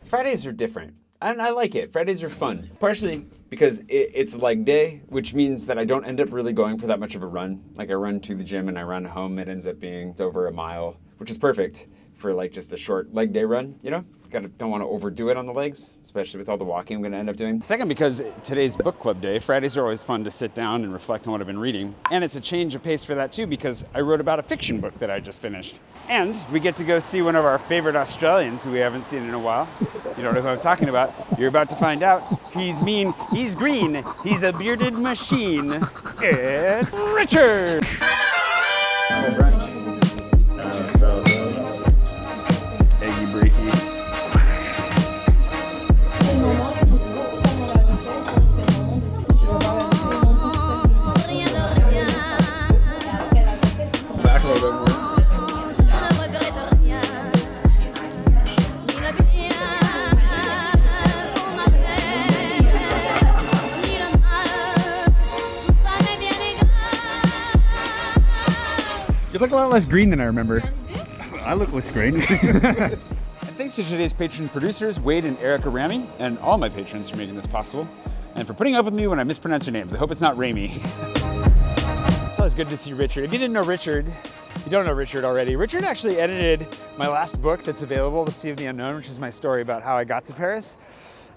Fridays are different. And I like it. Fridays are fun. Partially because it's leg day, which means that I don't end up really going for that much of a run. Like I run to the gym and I run home. It ends up being over a mile, which is perfect for like just a short leg day run, you know? Don't want to overdo it on the legs, especially with all the walking I'm going to end up doing. Second, because today's book club day. Fridays are always fun to sit down and reflect on what I've been reading. And it's a change of pace for that too, because I wrote about a fiction book that I just finished. And we get to go see one of our favorite Australians who we haven't seen in a while. You don't know who I'm talking about. You're about to find out. He's mean, he's green, he's a bearded machine. It's Richard! Eggy breathy. You look a lot less green than I remember. I look less green. And thanks to today's Patron producers, Wade and Erica Ramey, and all my patrons for making this possible, and for putting up with me when I mispronounce your names. I hope it's not Ramey. It's always good to see Richard. If you didn't know Richard, you don't know Richard already. Richard actually edited my last book that's available, The Sea of the Unknown, which is my story about how I got to Paris.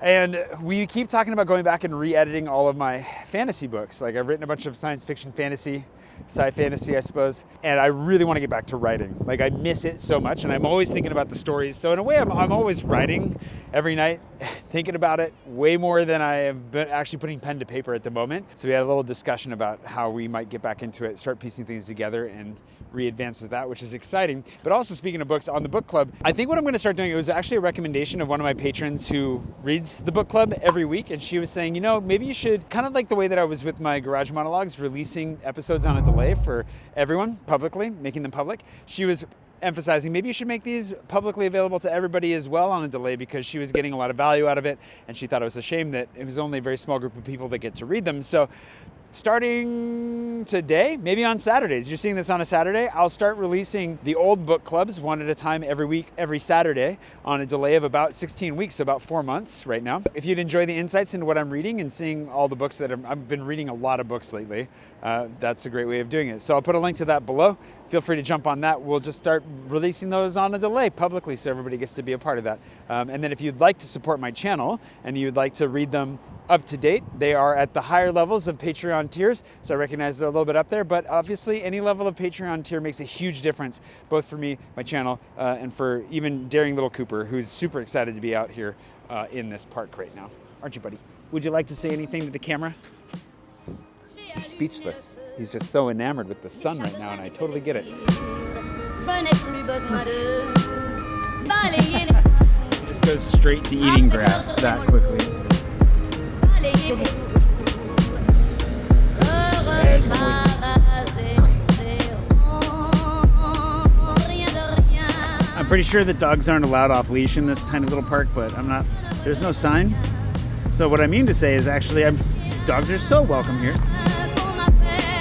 And we keep talking about going back and re-editing all of my fantasy books. Like I've written a bunch of science fiction fantasy, sci-fantasy, I suppose, and I really want to get back to writing. Like I miss it so much, and I'm always thinking about the stories. So in a way, I'm always writing every night, thinking about it way more than I have been actually putting pen to paper at the moment. So we had a little discussion about how we might get back into it, start piecing things together, and re-advance with that, which is exciting. But also speaking of books, on the book club, I think what I'm going to start doing, it was actually a recommendation of one of my patrons who reads the book club every week, and she was saying, you know, maybe you should, kind of like the way that I was with my garage monologues, releasing episodes on a delay for everyone publicly, making them public. She was emphasizing maybe you should make these publicly available to everybody as well on a delay, because she was getting a lot of value out of it, and she thought it was a shame that it was only a very small group of people that get to read them. So starting today, maybe on Saturdays, you're seeing this on a Saturday, I'll start releasing the old book clubs one at a time every week, every Saturday, on a delay of about 16 weeks, so about 4 months right now. If you'd enjoy the insights into what I'm reading and seeing all the books that I've been reading a lot of books lately, that's a great way of doing it. So I'll put a link to that below. Feel free to jump on that. We'll just start releasing those on a delay publicly so everybody gets to be a part of that. And then if you'd like to support my channel and you'd like to read them up to date, they are at the higher levels of Patreon tiers. So I recognize they're a little bit up there, but obviously any level of Patreon tier makes a huge difference, both for me, my channel, and for even daring little Cooper, who's super excited to be out here in this park right now. Aren't you, buddy? Would you like to say anything to the camera? He's speechless. He's just so enamored with the sun right now, and I totally get it. Just goes straight to eating grass that quickly. I'm pretty sure that dogs aren't allowed off leash in this tiny little park, but there's no sign. So what I mean to say is actually dogs are so welcome here.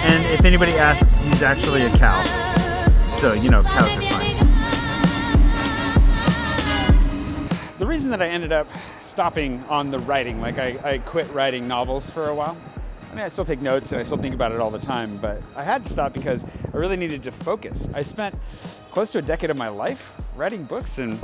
And if anybody asks, he's actually a cow. So, you know, cows are fine. The reason that I ended up stopping on the writing, like I quit writing novels for a while. I mean, I still take notes and I still think about it all the time, but I had to stop because I really needed to focus. I spent close to a decade of my life writing books, and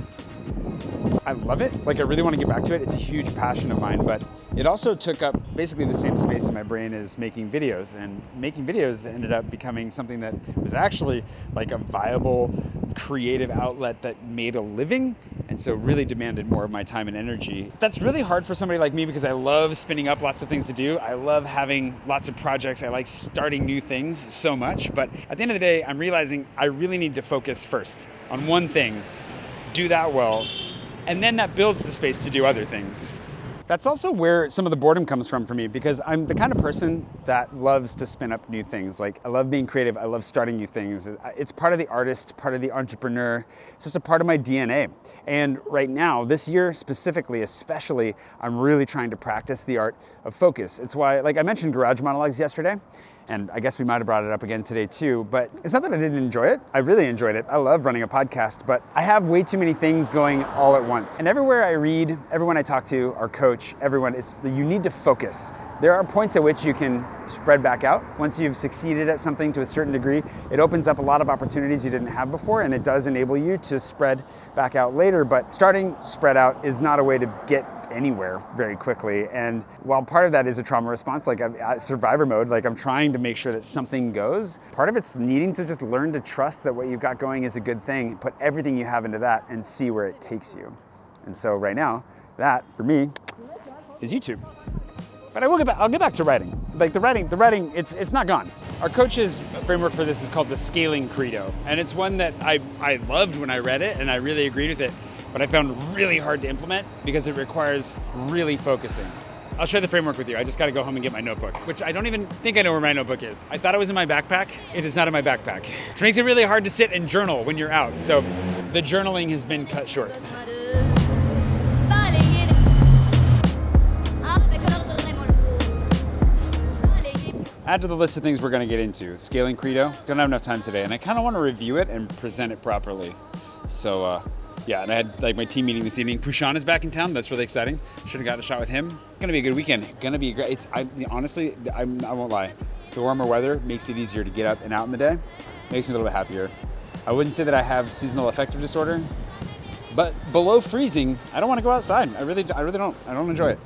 I love it. Like, I really want to get back to it. It's a huge passion of mine, but it also took up basically the same space in my brain as making videos, and making videos ended up becoming something that was actually like a viable creative outlet that made a living, and so really demanded more of my time and energy. That's really hard for somebody like me because I love spinning up lots of things to do. I love having lots of projects. I like starting new things so much, but at the end of the day, I'm realizing I really need to focus first on one thing, do that well, and then that builds the space to do other things. That's also where some of the boredom comes from for me, because I'm the kind of person that loves to spin up new things. Like, I love being creative. I love starting new things. It's part of the artist, part of the entrepreneur. It's just a part of my DNA. And right now, this year specifically, especially, I'm really trying to practice the art of focus. It's why, like I mentioned garage monologues yesterday, And I guess we might have brought it up again today too, but it's not that I didn't enjoy it. I really enjoyed it. I love running a podcast, but I have way too many things going all at once. And everywhere I read, everyone I talk to, our coach, everyone, you need to focus. There are points at which you can spread back out. Once you've succeeded at something to a certain degree, it opens up a lot of opportunities you didn't have before, and it does enable you to spread back out later. But starting spread out is not a way to get anywhere very quickly. And while part of that is a trauma response, like I'm survivor mode, like I'm trying to make sure that something goes, part of it's needing to just learn to trust that what you've got going is a good thing, put everything you have into that and see where it takes you. And so right now, that for me is YouTube. But I'll get back to writing. Like the writing, it's not gone. Our coach's framework for this is called the scaling credo. And it's one that I loved when I read it and I really agreed with it, but I found really hard to implement because it requires really focusing. I'll share the framework with you. I just gotta go home and get my notebook, which I don't even think I know where my notebook is. I thought it was in my backpack. It is not in my backpack, which makes it really hard to sit and journal when you're out. So the journaling has been cut short. Add to the list of things we're going to get into. Scaling credo. Don't have enough time today, and I kind of want to review it and present it properly. So, yeah, and I had like my team meeting this evening. Pushan is back in town. That's really exciting. Should have gotten a shot with him. Going to be a good weekend. Going to be great. Honestly, I won't lie. The warmer weather makes it easier to get up and out in the day. Makes me a little bit happier. I wouldn't say that I have seasonal affective disorder, but below freezing, I don't want to go outside. I really don't. I don't enjoy it.